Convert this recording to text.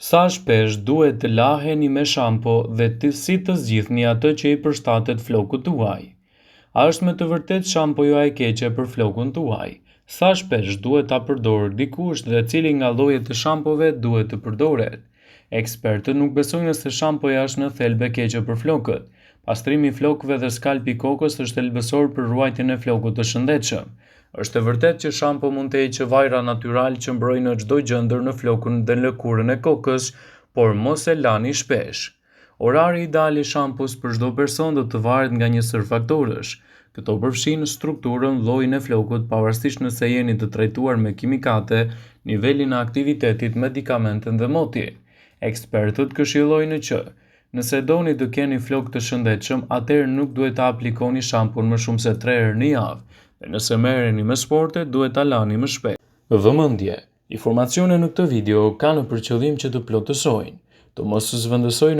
Sa shpesh duhet të laheni me shampo dhe si të zgjidhni atë që i përshtatet flokut tuaj? A është me të vërtet shampoja e keqe për flokun tuaj? Sa shpesh duhet ta përdorë dikush dhe cili nga llojet e shampove duhet të përdoret? Ekspertët nuk besojnë se shampoja është në thelbe keqe për flokët. Pastrimi i flokëve dhe skalpi i kokës është thelbësor për ruajtjen e flokut të shëndetshëm. Është e vërtetë që shampo mund të heqë vajra natyral që mbrojnë në çdo gjendër në flokun dhe lëkurën e kokës, por mos e lani shpesh. Orari ideal i shampos për çdo person do të varet nga një sër faktorësh. Këto përfshijnë strukturën, llojin e flokut, pavarësisht nëse jeni të trajtuar me kimikate, nivelin e aktivitetit, medikamentin dhe motin. Ekspertët këshillojnë që nëse doni të keni flok të shëndetshëm, atëherë nuk duhet ta aplikoni shampon më shumë se 3 herë në javë. Dhe nëse merreni me sporte, duhet ta lani më shpesh. Vëmendje: informacionet në këtë video kanë për qëllim që të plotësojnë, të mos zhvendësojnë